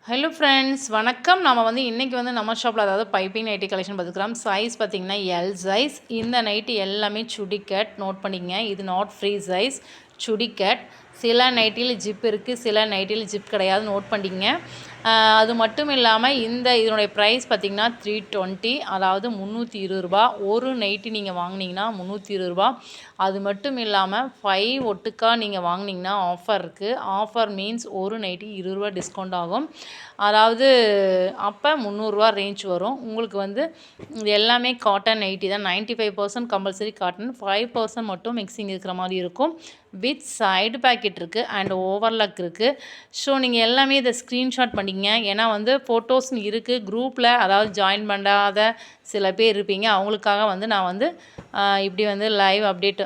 Hello friends வணக்கம். நம்ம இன்றைக்கி நம்ம ஷாப்பில் அதாவது பைப்பிங் நைட்டி கலெக்ஷன் பார்த்துக்கலாம். சைஸ் பார்த்திங்கன்னா எல் சைஸ். இந்த நைட்டி எல்லாமே சுடி கட். நோட் பண்ணிங்க, இது not free size, chudi cut. சில நைட்டியில் ஜிப் இருக்குது, சில நைட்டியில் ஜிப் கிடையாது. நோட் பண்ணிங்க. அது மட்டும் இல்லாமல் இதனுடைய ப்ரைஸ் பார்த்திங்கன்னா 320, அதாவது 320 ரூபா. ஒரு நைட்டி நீங்கள் வாங்கினீங்கன்னா 320 ரூபா. அது மட்டும் இல்லாமல் 5 ஒட்டுக்கா நீங்கள் வாங்கினீங்கன்னா ஆஃபர் இருக்குது. ஆஃபர் மீன்ஸ் ஒரு நைட்டி 20 ரூபா டிஸ்கவுண்ட் ஆகும். அதாவது அப்போ 300 ரேஞ்ச் வரும். உங்களுக்கு இது எல்லாமே காட்டன் நைட்டி தான். 95% கம்பல்சரி காட்டன், 5% மட்டும் மிக்சிங் இருக்கிற மாதிரி இருக்கும். வித் சைடு பேக்கெட் இருக்குது அண்ட் ஓவர்லாக் இருக்குது. ஸோ நீங்கள் எல்லாமே இதை ஸ்க்ரீன்ஷாட் பண்ணிங்க. ஏன்னா ஃபோட்டோஸ் இருக்குது குரூப்பில், அதாவது ஜாயின் பண்ணாத சில பேர் இருப்பீங்க. அவங்களுக்காக நான் இப்படி லைவ் அப்டேட்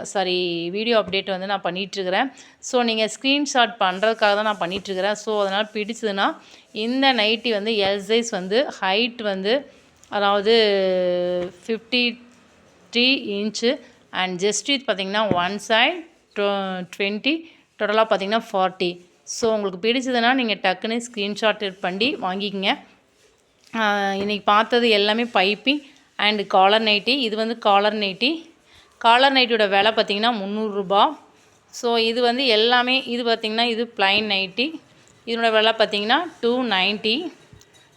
வீடியோ அப்டேட் நான் பண்ணிகிட்ருக்கிறேன். ஸோ நீங்கள் ஸ்க்ரீன்ஷாட் பண்ணுறதுக்காக தான் நான் பண்ணிகிட்ருக்கிறேன். ஸோ அதனால் பிடிச்சதுன்னா இந்த நைட்டி எல் சைஸ் ஹைட் அதாவது 53 இன்ச்சு அண்ட் ஜஸ்ட் இது பார்த்திங்கன்னா ஒன் சைட் 20, டோட்டலாக பார்த்திங்கன்னா 40. ஸோ உங்களுக்கு பிடிச்சதுன்னா நீங்கள் டக்குன்னு ஸ்க்ரீன்ஷாட் பண்ணி வாங்கிக்கோங்க. இன்றைக்கி பார்த்தது எல்லாமே பைப்பிங் அண்டு காலர் நைட்டி. இது காலர் நைட்டி. காலர் நைட்டியோட விலை பார்த்திங்கன்னா 300 ரூபா. ஸோ இது எல்லாமே இது பார்த்திங்கன்னா இது ப்ளைன் நைட்டி. இதனோட விலை பார்த்திங்கன்னா 290,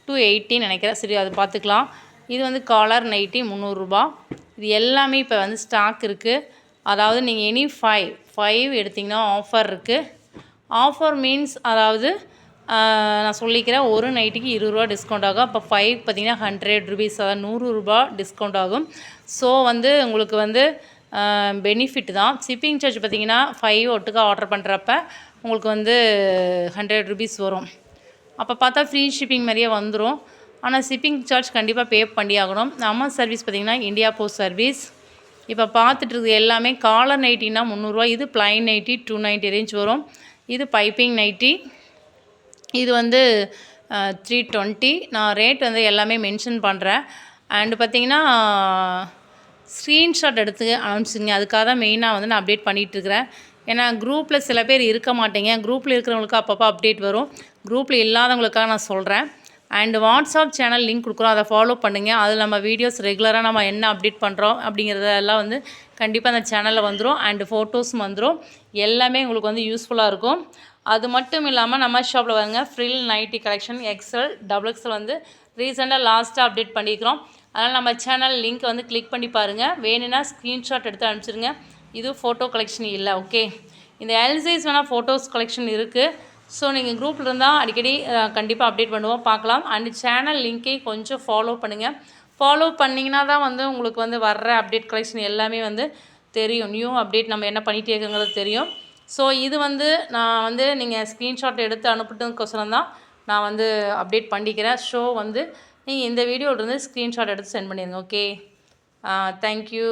280 நினைக்கிறேன். சரி, அது பார்த்துக்கலாம். இது காலர் நைட்டி 300 ரூபா. இது எல்லாமே இப்போ ஸ்டாக் இருக்குது. அதாவது நீங்கள் எனி 5 எடுத்திங்கன்னா ஆஃபர் இருக்குது. ஆஃபர் மீன்ஸ் அதாவது நான் சொல்லிக்கிறேன், ஒரு நைட்டுக்கு 20 ரூபா டிஸ்கவுண்ட் ஆகும். அப்போ 5 பார்த்திங்கன்னா 100 ருபீஸ், அதாவது 100 ரூபா டிஸ்கவுண்ட் ஆகும். ஸோ உங்களுக்கு பெனிஃபிட் தான். ஷிப்பிங் சார்ஜ் பார்த்திங்கன்னா 5 ஒட்டுக்காக ஆர்டர் பண்ணுறப்ப உங்களுக்கு 100 ருபீஸ் வரும். அப்போ பார்த்தா ஃப்ரீ ஷிப்பிங் மாதிரியே வந்துடும். ஆனால் ஷிப்பிங் சார்ஜ் கண்டிப்பாக பே பண்ணி ஆகணும். நம்ம சர்வீஸ் பார்த்திங்கன்னா இந்தியா போஸ்ட் சர்வீஸ். இப்போ பார்த்துட்டு எல்லாமே காலர் நைட்டின்னா 300 ரூபா. இது ப்ளைன் நைட்டி 290 ரேஞ்ச் வரும். இது பைப்பிங் நைட்டி. இது 320. நான் ரேட் எல்லாமே மென்ஷன் பண்ணுறேன். அண்டு பார்த்திங்கன்னா ஸ்க்ரீன்ஷாட் எடுத்து அனுப்பிச்சிங்க. அதுக்காக தான் மெயினாக நான் அப்டேட் பண்ணிகிட்ருக்கிறேன். ஏன்னா குரூப்பில் சில பேர் இருக்க மாட்டேங்க. குரூப்பில் இருக்கிறவங்களுக்கு அப்பப்போ அப்டேட் வரும். குரூப்பில் இல்லாதவங்களுக்காக நான் சொல்கிறேன். அண்டு வாட்ஸ்அப் சேனல் லிங்க் கொடுக்குறோம், அதை ஃபாலோ பண்ணுங்கள். அதில் நம்ம வீடியோஸ் ரெகுலராக நம்ம என்ன அப்டேட் பண்ணுறோம் அப்படிங்கிறதெல்லாம் கண்டிப்பாக அந்த சேனலில் வந்துடும். அண்டு ஃபோட்டோஸும் வந்துடும். எல்லாமே உங்களுக்கு யூஸ்ஃபுல்லாக இருக்கும். அது மட்டும் இல்லாமல் நம்ம ஷாப்பில் frill nighty collection XL, double XL ரீசெண்டாக லாஸ்ட்டாக அப்டேட் பண்ணிக்கிறோம். அதனால் நம்ம சேனல் லிங்க் கிளிக் பண்ணி பாருங்கள். வேணும்னா ஸ்க்ரீன்ஷாட் எடுத்து அனுப்பிச்சிருங்க. இது ஃபோட்டோ கலெக்ஷன் இல்லை, ஓகே. இந்த எல் சைஸ் வேணால் ஃபோட்டோஸ் கலெக்ஷன் இருக்குது. ஸோ நீங்கள் குரூப்பில் இருந்தால் அடிக்கடி கண்டிப்பாக அப்டேட் பண்ணுவோம், பார்க்கலாம். அண்ட் சேனல் லிங்க்கை கொஞ்சம் ஃபாலோ பண்ணுங்கள். ஃபாலோ பண்ணிங்கன்னா தான் உங்களுக்கு வர்ற அப்டேட் கலெக்ஷன் எல்லாமே தெரியும். நியூ அப்டேட் நம்ம என்ன பண்ணிகிட்டே இருக்குங்கிறது தெரியும். ஸோ இது நான் நீங்கள் ஸ்க்ரீன்ஷாட் எடுத்து அனுப்பிட்டதுக்கோசரம் தான் நான் அப்டேட் பண்ணிக்கிறேன். ஸோ நீங்கள் இந்த வீடியோவிலேருந்து ஸ்க்ரீன்ஷாட் எடுத்து சென்ட் பண்ணிடுங்க, ஓகே. தேங்க்யூ.